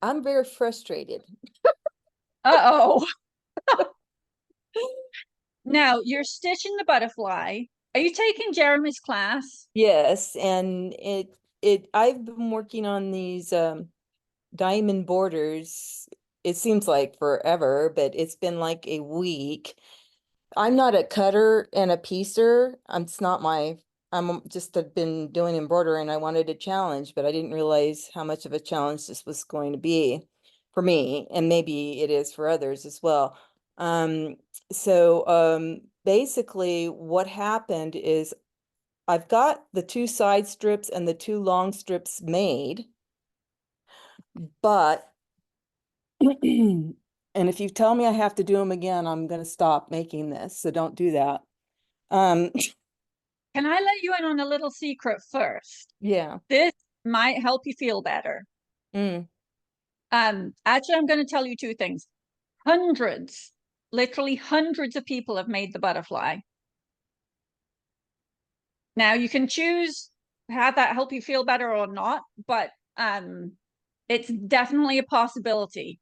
I'm very frustrated. Uh-oh. Now you're stitching the butterfly. Are you taking Jeremy's class? Yes, and it I've been working on these diamond borders. It seems like forever, but it's been like a week. I'm not a cutter and a piecer. It's not my, I'm just have been doing embroidery and I wanted a challenge, but I didn't realize how much of a challenge this was going to be for me, and maybe it is for others as well. Um, basically what happened is I've got the two side strips and the two long strips made, but and if you tell me I have to do them again, I'm going to stop making this. So don't do that. Um, Can I let you in on a little secret first? yeah. This might help you feel better. Mm, Actually, I'm going to tell you two things. Hundreds, literally hundreds of people have made the butterfly. Now you can choose to have that help you feel better or not, but it's definitely a possibility.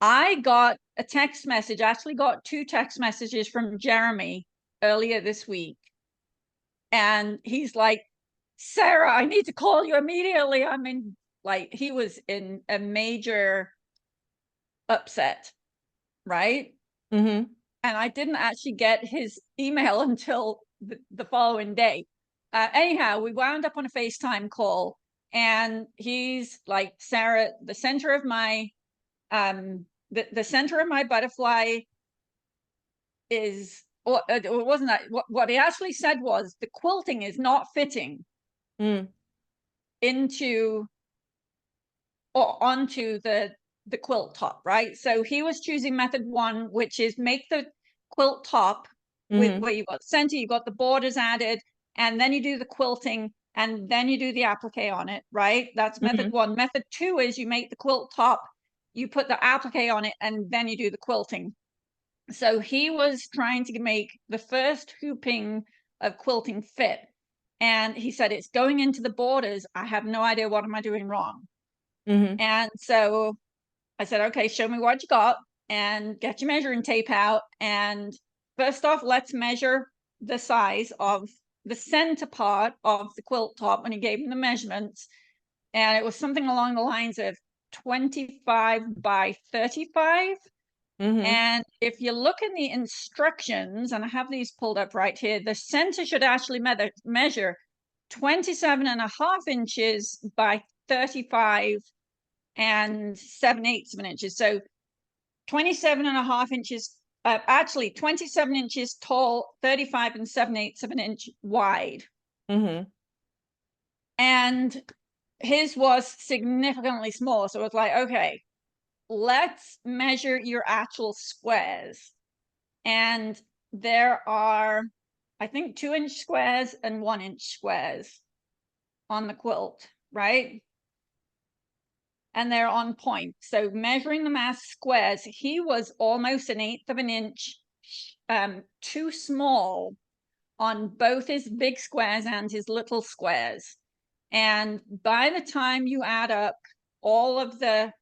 I got a text message, actually got two text messages from Jeremy earlier this week. And he's like, Sarah, I need to call you immediately. I'm in, like, he was in a major upset, right? hmm And I didn't actually get his email until the following day. Anyhow, we wound up on a FaceTime call, and he's like, Sarah, the center of my butterfly is, or it wasn't that, what he actually said was the quilting is not fitting mm, into or onto the quilt top, right? So he was choosing method one, which is make the quilt top with hmm where you've got center, you've got the borders added, and then you do the quilting, and then you do the applique on it, right? That's method hmm one. Method two is you make the quilt top, you put the applique on it, and then you do the quilting. So he was trying to make the first hooping of quilting fit. And he said, it's going into the borders. I have no idea what am I doing wrong. hmm And so I said, okay, show me what you got and get your measuring tape out. And first off, let's measure the size of the center part of the quilt top when he gave him the measurements. And it was something along the lines of 25 by 35. hmm And if you look in the instructions, and I have these pulled up right here, the center should actually measure 27 and a half inches by 35 and 7/8 of an inches. So 27 and a half inches, actually 27 inches tall, 35 and 7/8 of an inch wide. hmm And his was significantly smaller. So it was like, okay, let's measure your actual squares. And there are, I think, 2-inch squares and 1-inch squares on the quilt, right? And they're on point. So measuring them as squares, he was almost 1/8 of an inch too small on both his big squares and his little squares. And by the time you add up all of the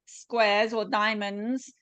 squares or diamonds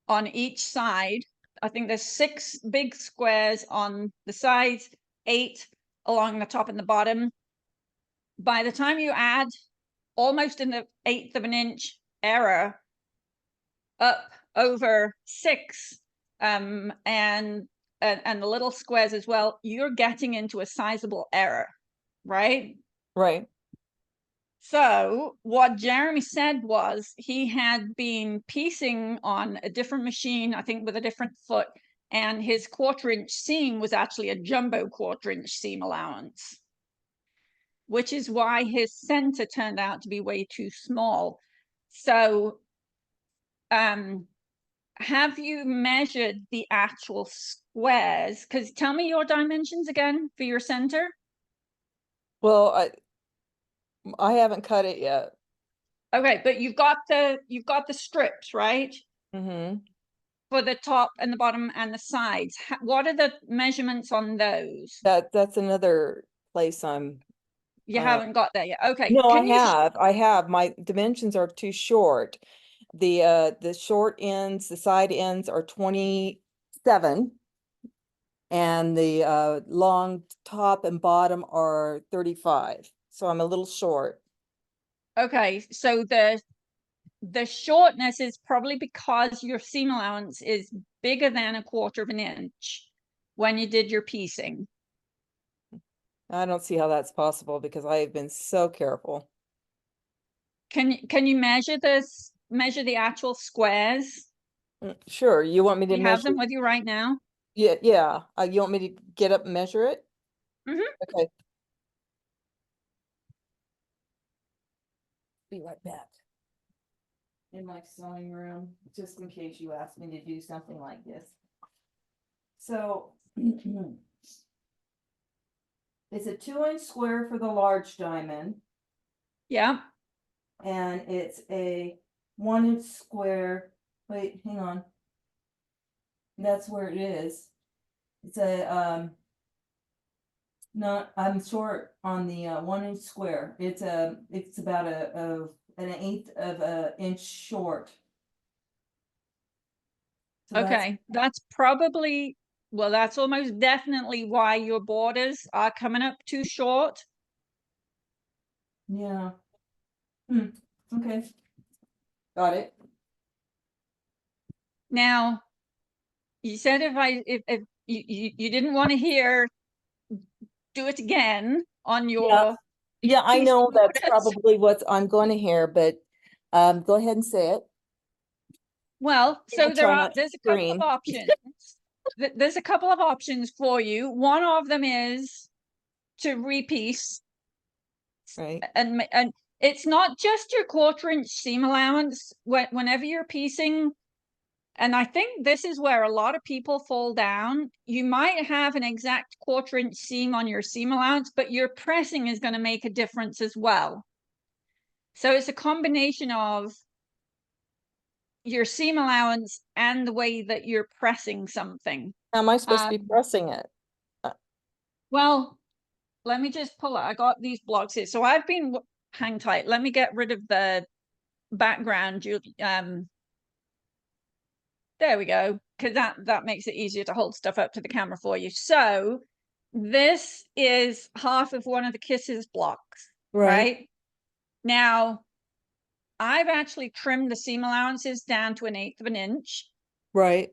on each side, I think there's 6 big squares on the sides, 8 along the top and the bottom. By the time you add almost in the 1/8 of an inch error up over 6, and the little squares as well, you're getting into a sizable error, right? Right. So what Jeremy said was he had been piecing on a different machine, I think with a different foot, and his 1/4 inch seam was actually a jumbo 1/4 inch seam allowance, which is why his center turned out to be way too small. So um have you measured the actual squares? Because tell me your dimensions again for your center. Well, I haven't cut it yet. Okay, but you've got the strips, right? hmm For the top and the bottom and the sides. What are the measurements on those? That's another place I'm You haven't got there yet. Okay. No, Can you I have. My dimensions are too short. The short ends, the side ends are 27, and the long top and bottom are 35. So I'm a little short. okay, so the shortness is probably because your seam allowance is bigger than a quarter of an inch when you did your piecing. I don't see how that's possible because I have been so careful. Can you measure this, measure the actual squares? Sure, you want me to You have measure? them with you right now? Yeah, yeah. You want me to get up and measure it? Mm-hmm. Okay, be right back. In my sewing room, just in case you ask me to do something like this. So it's a 2-inch square for the large diamond, Yeah. and it's a 1-inch square. Wait, hang on. That's where it is. It's a not, I'm short on the 1-inch square. It's about an eighth of an inch short. So that's, Okay. That's probably, well, that's almost definitely why your borders are coming up too short. yeah. Hmm. Okay. Got it. Now, you said if you didn't want to hear do it again on Yeah. your Yeah, I piece know that's borders. probably what I'm going to hear, but go ahead and say it. Well, I'll so try not to there's a couple of scream. options. There's a couple of options for you. One of them is to repiece, Right. and it's not just your quarter-inch seam allowance. Whenever you're piecing, and I think this is where a lot of people fall down. You might have an exact quarter-inch seam on your seam allowance, but your pressing is going to make a difference as well. So it's a combination of your seam allowance and the way that you're pressing something. How am I supposed to be Um, pressing it? well, let me just pull it. I got these blocks here. So I've been, hang tight. Let me get rid of the background. There we go. Because that makes it easier to hold stuff up to the camera for you. So this is half of one of the kisses blocks, Right. right? Now, I've actually trimmed the seam allowances down to an eighth of an inch. Right.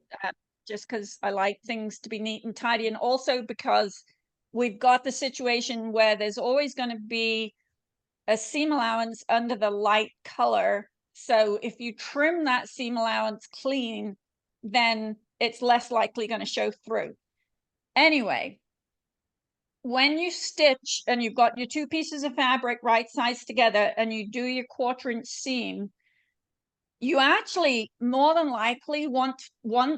Just because I like things to be neat and tidy, and also because we've got the situation where there's always going to be a seam allowance under the light color. So if you trim that seam allowance clean, then it's less likely going to show through. Anyway, when you stitch and you've got your two pieces of fabric right sides together and you do your quarter-inch seam, you actually more than likely want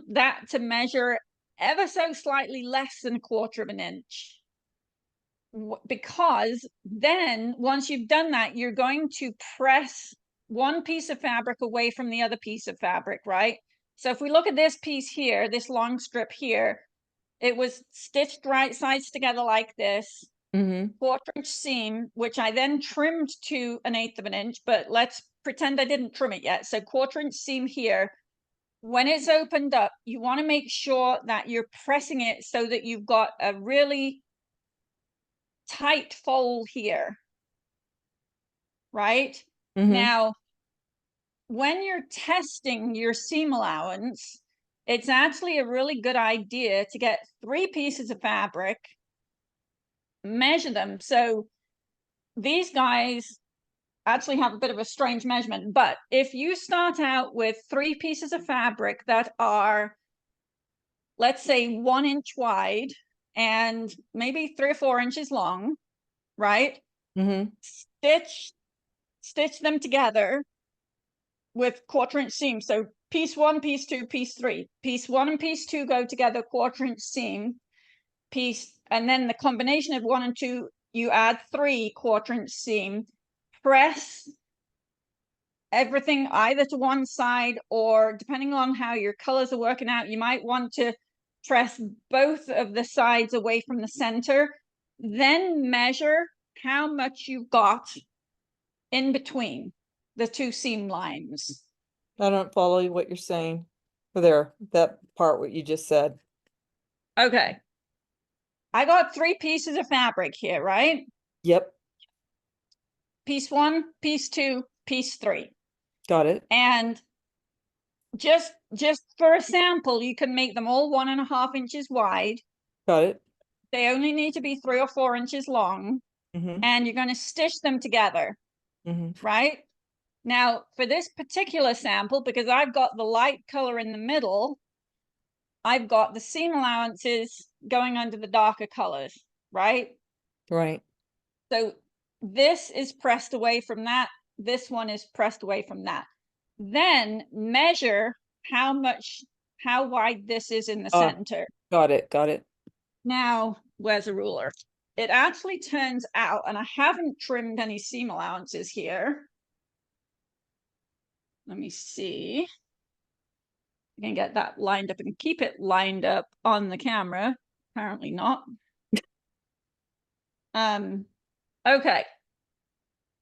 that to measure ever so slightly less than a quarter of an inch, because then once you've done that, you're going to press one piece of fabric away from the other piece of fabric, right? So if we look at this piece here, this long strip here, it was stitched right sides together like this, Mm-hmm. quarter-inch seam, which I then trimmed to an eighth of an inch, but let's pretend I didn't trim it yet. So quarter-inch seam here. When it's opened up, you want to make sure that you're pressing it so that you've got a really tight fold here, right? Mm-hmm. Now, when you're testing your seam allowance, it's actually a really good idea to get 3 pieces of fabric, measure them. So these guys actually have a bit of a strange measurement, but if you start out with 3 pieces of fabric that are, let's say, 1 inch wide and maybe 3 or 4 inches long, right? Mm-hmm. Stitch them together with quarter-inch seams. So piece 1, piece 2, piece 3. Piece 1 and piece 2 go together, quarter-inch seam. Piece, and then the combination of 1 and 2, you add 3 quarter-inch seam. Press everything either to one side, or depending on how your colors are working out, you might want to press both of the sides away from the center. Then measure how much you've got in between the two seam lines. I don't follow what you're saying. There, that part, what you just said. Okay. I got 3 pieces of fabric here, right? Yep, Piece 1, piece 2, piece 3. got it. And just for a sample, you can make them all 1.5 inches wide. Got it. They only need to be 3 or 4 inches long, Mm-hmm. and you're going to stitch them together, Mm-hmm. right? Now, for this particular sample, because I've got the light color in the middle, I've got the seam allowances going under the darker colors, right? Right. So this is pressed away from that. This one is pressed away from that. Then measure how wide this is in the center. Got it. Got it. Now, where's a ruler? It actually turns out, and I haven't trimmed any seam allowances here. Let me see. I can get that lined up and keep it lined up on the camera. Apparently not. Okay.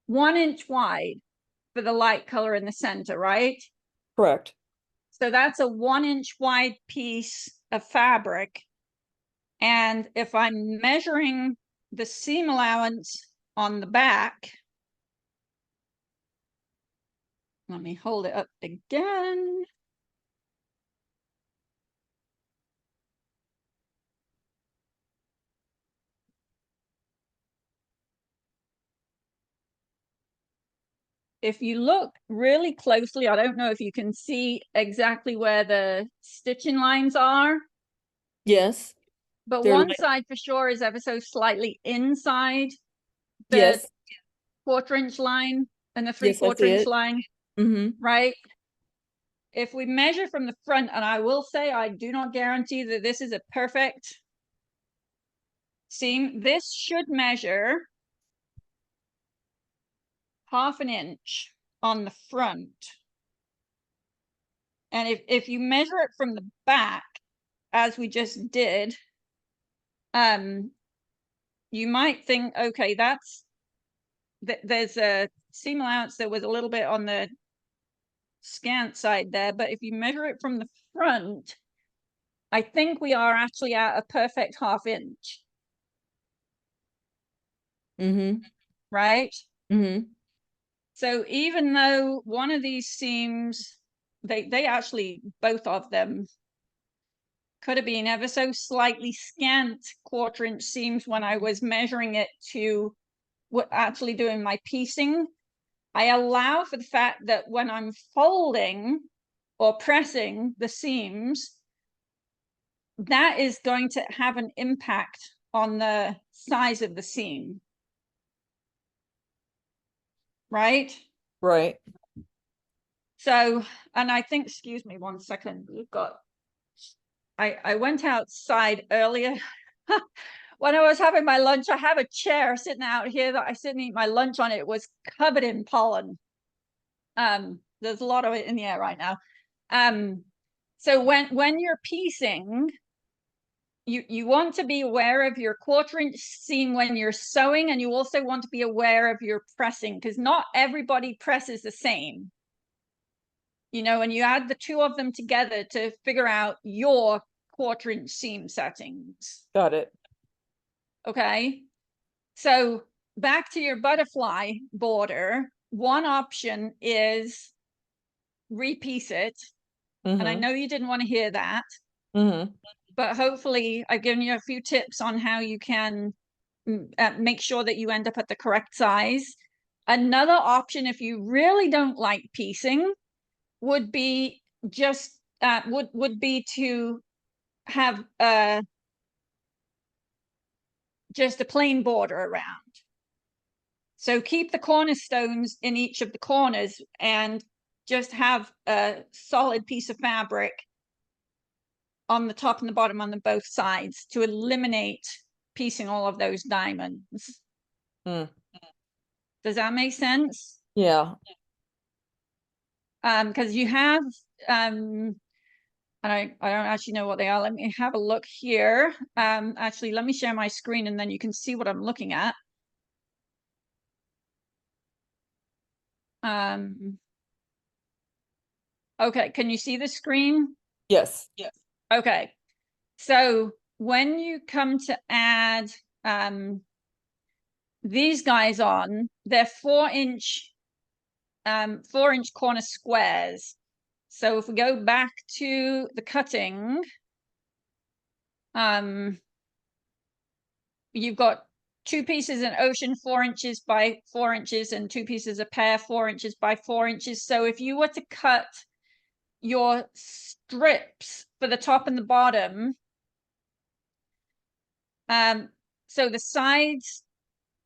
1 inch wide for the light color in the center, right? Correct. So that's a 1 inch wide piece of fabric. And if I'm measuring the seam allowance on the back, let me hold it up again. If you look really closely, I don't know if you can see exactly where the stitching lines are, Yes. but They're one like, side for sure is ever so slightly inside the yes. 1/4 inch line and the three Yes, I quarter see inch it. line, Mm-hmm. right? If we measure from the front, and I will say I do not guarantee that this is a perfect seam, this should measure 1/2 inch on the front. And if you measure it from the back, as we just did, you might think, okay, there's a seam allowance that was a little bit on the scant side there, but if you measure it from the front, I think we are actually at a perfect 1/2 inch, Mm-hmm. right? Mm-hmm. So even though one of these seams, they actually, both of them could have been ever so slightly scant 1/4 inch seams when I was measuring it to what actually doing my piecing. I allow for the fact that when I'm folding or pressing the seams, that is going to have an impact on the size of the seam, right? Right. So, and I think, excuse me 1 second, we've got, I went outside earlier when I was having my lunch. I have a chair sitting out here that I sit and eat my lunch on. It was covered in pollen. There's a lot of it in the air right now. So when you're piecing, you want to be aware of your 1/4 inch seam when you're sewing, and you also want to be aware of your pressing, because not everybody presses the same, and you add the two of them together to figure out your 1/4 inch seam settings. Got it. Okay, so back to your butterfly border, one option is repiece it, and I Mm-hmm. know you didn't want to hear that, Mm-hmm. but hopefully I've given you a few tips on how you can make sure that you end up at the correct size. Another option, if you really don't like piecing, would be just would be to have just a plain border around. So keep the cornerstones in each of the corners and just have a solid piece of fabric on the top and the bottom on the both sides to eliminate piecing all of those diamonds. Mm. Does that make sense? Yeah. Because you have and I don't actually know what they are. Let me have a look here. Actually, let me share my screen and then you can see what I'm looking at. Okay, can you see the screen? Yes. Okay, so when you come to add these guys on, they're 4-inch 4-inch corner squares. So if we go back to the cutting, you've got 2 pieces in ocean 4 inches by 4 inches and 2 pieces of pear 4 inches by 4 inches. So if you were to cut your strips for the top and the bottom, so the sides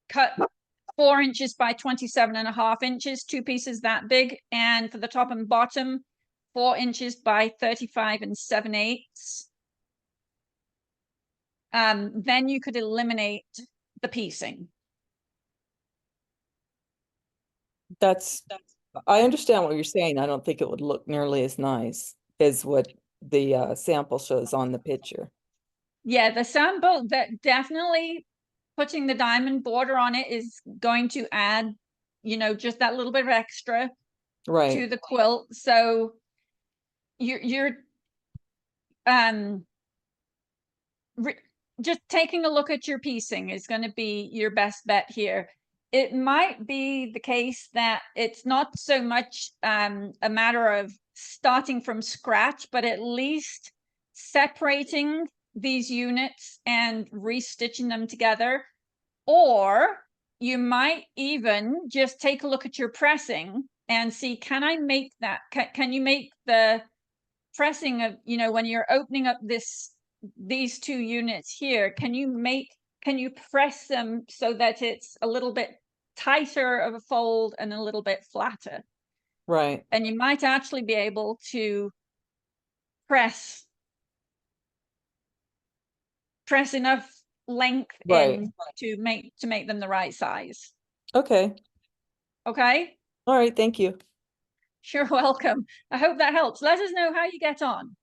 cut 4 inches by 27.5 inches, 2 pieces that big, and for the top and bottom 4 inches by 35 7/8. Then you could eliminate the piecing. I understand what you're saying. I don't think it would look nearly as nice as what the sample shows on the picture. Yeah, the sample, that definitely putting the diamond border on it is going to add, just that little bit of extra Right. to the quilt. So you're um just taking a look at your piecing is going to be your best bet here. It might be the case that it's not so much a matter of starting from scratch, but at least separating these units and restitching them together. Or you might even just take a look at your pressing and see, can I make that? Can you make the pressing of, when you're opening up these 2 units here, can you press them so that it's a little bit tighter of a fold and a little bit flatter? Right. And you might actually be able to press enough length Right. in to make them the right size. Okay. Okay, All right. Thank you. you're welcome. I hope that helps. Let us know how you get on.